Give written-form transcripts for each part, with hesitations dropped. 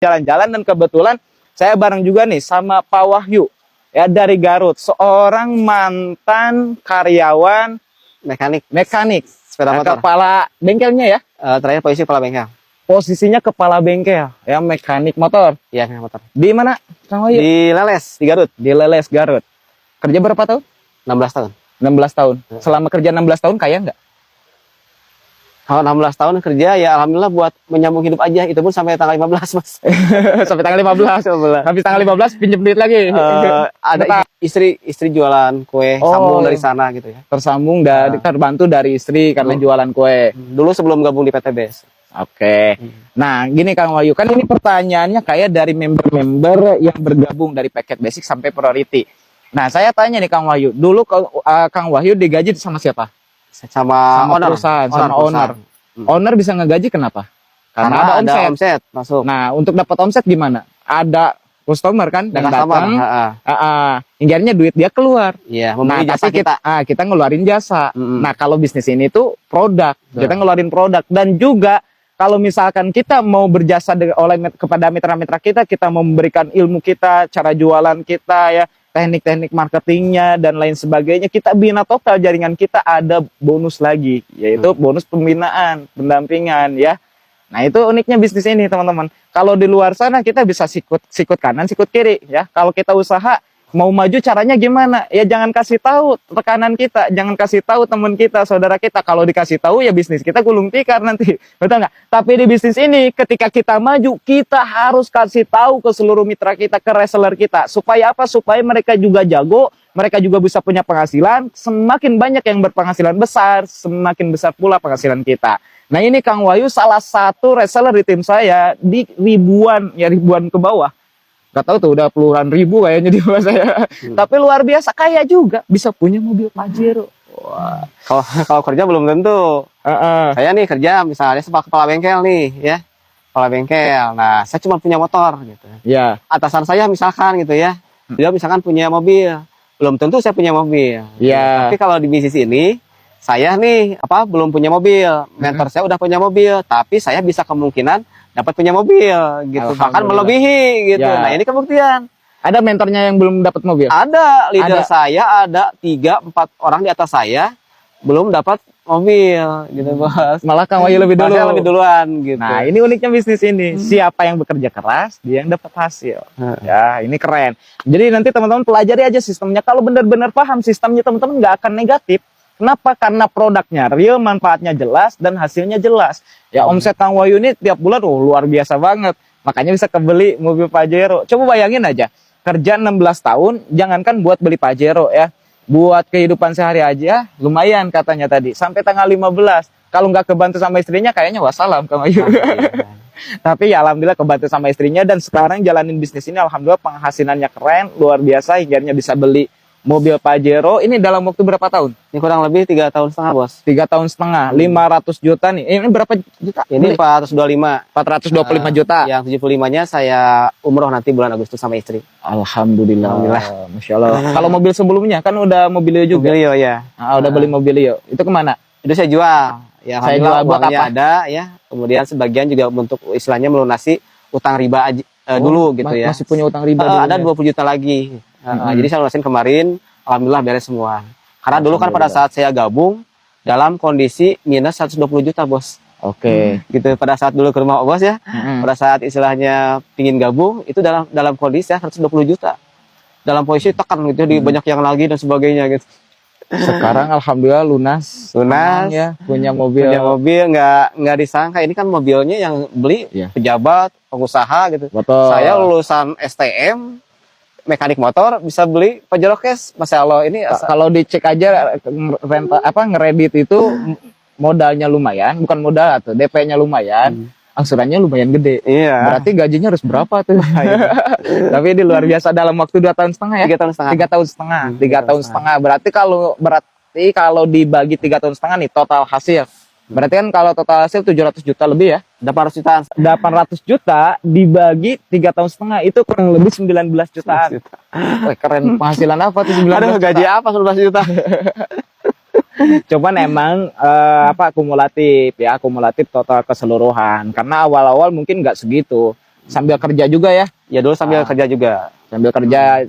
jalan-jalan dan kebetulan saya bareng juga nih sama Pak Wahyu ya dari Garut, seorang mantan karyawan mekanik sepeda motor. kepala bengkelnya ya. Terakhir posisi kepala bengkel. Posisinya kepala bengkel ya, mekanik motor. Iya, mekanik motor. Di mana Kang Wahyu? Di Leles, di Garut. Di Leles, Garut. Kerja berapa tahun? 16 tahun. 16 tahun. Selama kerja 16 tahun kaya nggak? Kalau 16 tahun kerja ya alhamdulillah buat menyambung hidup aja. Itu pun sampai tanggal 15, Mas. Sampai tanggal 15. Habis tanggal 15 pinjam duit lagi. Ada istri jualan kue, sambung dari sana gitu ya. Tersambung dari terbantu dari istri karena jualan kue. Dulu sebelum gabung di PTBS. Oke. Nah, gini Kang Wahyu, kan ini pertanyaannya kayak dari member-member yang bergabung dari paket basic sampai priority. Nah, saya tanya nih Kang Wahyu, dulu Kang Wahyu digaji sama siapa? Sama owner, perusahaan, sama owner. Owner bisa ngegaji kenapa? Karena ada omset masuk. Nah, untuk dapat omset gimana? Ada customer kan dan datang, hinggarnya duit dia keluar. Iya, nah, jasa tapi kita ngeluarin jasa. Nah, kalau bisnis ini tuh produk, kita ngeluarin produk. Dan juga kalau misalkan kita mau berjasa kepada mitra-mitra kita mau memberikan ilmu kita, cara jualan kita ya, teknik-teknik marketingnya dan lain sebagainya, kita bina total jaringan kita, ada bonus lagi, yaitu bonus pembinaan, pendampingan ya. Nah, itu uniknya bisnis ini teman-teman. Kalau di luar sana kita bisa sikut kanan, sikut kiri ya. Kalau kita usaha mau maju caranya gimana? Ya jangan kasih tahu tekanan kita, jangan kasih tahu teman kita, saudara kita. Kalau dikasih tahu ya bisnis kita gulung tikar nanti, betul nggak? Tapi di bisnis ini ketika kita maju, kita harus kasih tahu ke seluruh mitra kita, ke reseller kita, supaya apa? Supaya mereka juga jago, mereka juga bisa punya penghasilan. Semakin banyak yang berpenghasilan besar, semakin besar pula penghasilan kita. Nah, ini Kang Wahyu salah satu reseller di tim saya, di ribuan ke bawah. Gak tahu tuh udah puluhan ribu kayaknya di bawah saya. Tapi luar biasa kaya juga, bisa punya mobil Pajero. Wah. Kalau kerja belum tentu. Saya nih kerja misalnya sebagai kepala bengkel nih ya. Kepala bengkel. Nah, saya cuma punya motor gitu. Ya. Atasan saya misalkan gitu ya. Dia misalkan punya mobil. Belum tentu saya punya mobil. Ya. Tapi kalau di bisnis ini saya nih belum punya mobil. Mentor saya udah punya mobil, tapi saya bisa kemungkinan dapat punya mobil gitu, bahkan melebihi gitu. Nah, ini kebuktian. Ada mentornya yang belum dapat mobil? Ada, leader saya ada 3-4 orang di atas saya belum dapat mobil gitu, Bos. Malah Kang Wahyu lebih duluan gitu. Nah, ini uniknya bisnis ini. Siapa yang bekerja keras, dia yang dapat hasil. Ya, ini keren. Jadi nanti teman-teman pelajari aja sistemnya. Kalau benar-benar paham sistemnya, teman-teman nggak akan negatif. Kenapa? Karena produknya real, manfaatnya jelas, dan hasilnya jelas. Ya, omset Kang Wahyu ini tiap bulan luar biasa banget. Makanya bisa kebeli mobil Pajero. Coba bayangin aja, kerja 16 tahun, jangankan buat beli Pajero ya. Buat kehidupan sehari aja, lumayan katanya tadi. Sampai tanggal 15. Kalau nggak kebantu sama istrinya, kayaknya wassalam Kang Wahyu. Tapi ya alhamdulillah kebantu sama istrinya, dan sekarang jalanin bisnis ini alhamdulillah penghasilannya keren, luar biasa, hingga bisa beli mobil Pajero. Ini dalam waktu berapa tahun? Ini kurang lebih 3 tahun setengah, Bos. 3 tahun setengah, 500 juta nih. Ini berapa juta? Ini 425. 425 juta. Yang 75-nya saya umroh nanti bulan Agustus sama istri. Alhamdulillah. Masya Allah. Kalau mobil sebelumnya kan udah Mobilio juga. Mobilio ya. Udah beli Mobilio. Itu kemana? Itu saya jual. Ya, saya jual buat apa? Ada ya. Kemudian sebagian juga untuk istilahnya melunasi utang riba dulu gitu ya. Masih punya utang riba dulu. Ada 20 juta lagi. Jadi saya lunasin kemarin, alhamdulillah beres semua. Karena dulu kan pada saat saya gabung dalam kondisi minus 120 juta, Bos. Oke. Gitu pada saat dulu ke rumah Bos ya. Pada saat istilahnya pingin gabung itu dalam kondisi 120 juta. Dalam posisi tekan gitu di banyak yang lagi dan sebagainya gitu. Sekarang alhamdulillah lunas ya, punya mobil. Nggak disangka ini kan mobilnya yang beli pejabat, pengusaha gitu. Betul. Saya lulusan STM mekanik motor bisa beli Pajero cash, Masya Allah. Ini kalau dicek aja ngeredit itu modalnya lumayan, bukan modal atau DP-nya lumayan, angsurannya lumayan gede. Iya. Berarti gajinya harus berapa tuh? Tapi ini luar biasa dalam waktu 2 tahun setengah ya. 3 tahun setengah. 3 tahun setengah. 3 tahun setengah. Berarti kalau dibagi 3 tahun setengah nih total hasil. Berarti kan kalau total hasil 700 juta lebih ya. 800 jutaan. 800 juta dibagi 3 tahun setengah itu kurang lebih 19 jutaan. Wah, keren. Penghasilan apa tuh 19 juta? Gaji apa 19 juta? Cuman emang kumulatif total keseluruhan. Karena awal-awal mungkin nggak segitu. sambil kerja juga ya. Ya dulu sambil kerja juga. Sambil kerja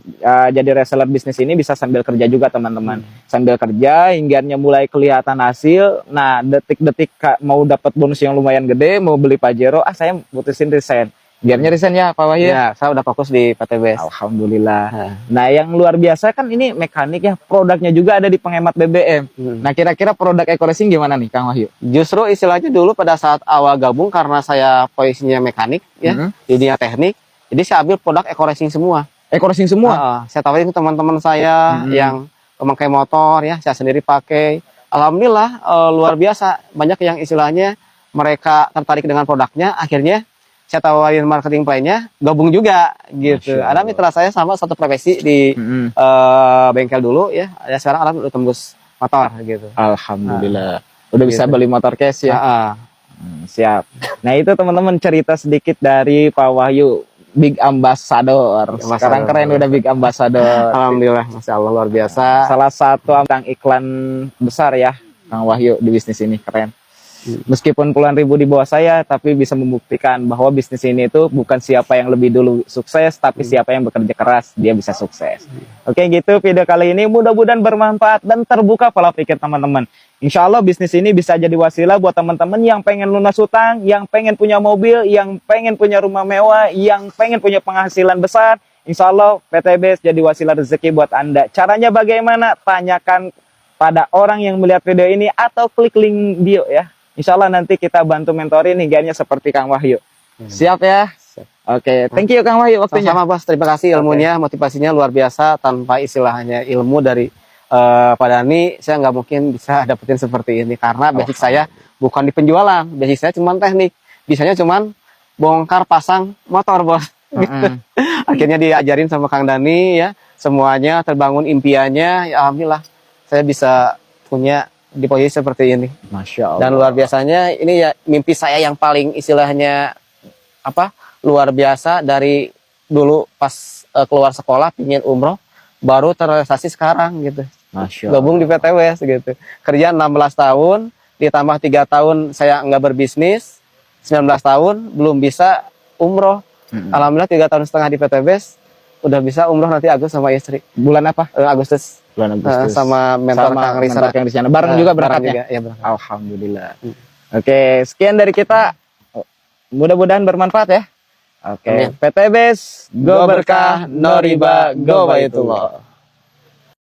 jadi reseller bisnis ini bisa sambil kerja juga teman-teman. Sambil kerja hingga mulai kelihatan hasil. Nah, detik-detik mau dapat bonus yang lumayan gede, mau beli Pajero, saya putusin resign. Biarnya resign ya Pak Wahyu. Ya, saya udah fokus di PTBS. Alhamdulillah. Nah, yang luar biasa kan ini mekanik ya, produknya juga ada di penghemat BBM. Nah, kira-kira produk eco-racing gimana nih Kang Wahyu? Justru istilahnya dulu pada saat awal gabung karena saya posisinya mekanik ya, di dunia teknik. Jadi saya ambil produk eco-racing semua. Eco-racing semua? Saya tawarin ke teman-teman saya yang memakai motor ya, saya sendiri pakai. Alhamdulillah luar biasa. Banyak yang istilahnya mereka tertarik dengan produknya, akhirnya saya tawarin marketing plan-nya, gabung juga gitu. Ada mitra saya sama satu profesi di bengkel dulu ya. Ya sekarang Alam udah tembus motor gitu. Alhamdulillah. Udah bisa beli motor cash ya. Siap. Nah, itu teman-teman cerita sedikit dari Pak Wahyu, Big Ambassador. Sekarang keren udah Big Ambassador. Alhamdulillah, Masya Allah luar biasa. Salah satu bintang iklan besar ya Kang Wahyu di bisnis ini, keren. Meskipun puluhan ribu di bawah saya, tapi bisa membuktikan bahwa bisnis ini itu bukan siapa yang lebih dulu sukses, tapi siapa yang bekerja keras, dia bisa sukses. Oke gitu video kali ini, mudah-mudahan bermanfaat dan terbuka pola pikir teman-teman. Insya Allah bisnis ini bisa jadi wasilah buat teman-teman yang pengen lunas hutang, yang pengen punya mobil, yang pengen punya rumah mewah, yang pengen punya penghasilan besar. Insya Allah PTBS jadi wasilah rezeki buat Anda. Caranya bagaimana? Tanyakan pada orang yang melihat video ini atau klik link bio ya. Insya Allah nanti kita bantu mentorin hingga seperti Kang Wahyu. Siap ya? Oke, thank you Kang Wahyu waktunya. Sama Bos, terima kasih ilmunya, motivasinya luar biasa. Tanpa istilahnya ilmu dari Pak Dhani, saya nggak mungkin bisa dapetin seperti ini. Karena basic saya bukan di penjualan, basic saya cuma teknik. Bisanya cuma bongkar pasang motor Bos. Gitu. Akhirnya diajarin sama Kang Dhani ya, semuanya terbangun impiannya. Ya alhamdulillah, saya bisa punya di posisi seperti ini. Masya Allah. Dan luar biasanya ini ya mimpi saya yang paling istilahnya luar biasa dari dulu pas keluar sekolah pingin umroh, baru terrealisasi sekarang gitu. Masya Allah. Gabung di PTWS gitu. Kerja 16 tahun, ditambah 3 tahun saya nggak berbisnis, 19 tahun belum bisa umroh. Alhamdulillah 3 tahun setengah di PTBS udah bisa umroh nanti Agustus sama istri. Bulan apa? Agustus. Bulan Agustus. Sama mentor Kang Rizana. Bareng juga berangkatnya? Ya, berangkat. Alhamdulillah. Oke, sekian dari kita. Mudah-mudahan bermanfaat ya. Oke, PTBS, go berkah, no riba, go baitullah.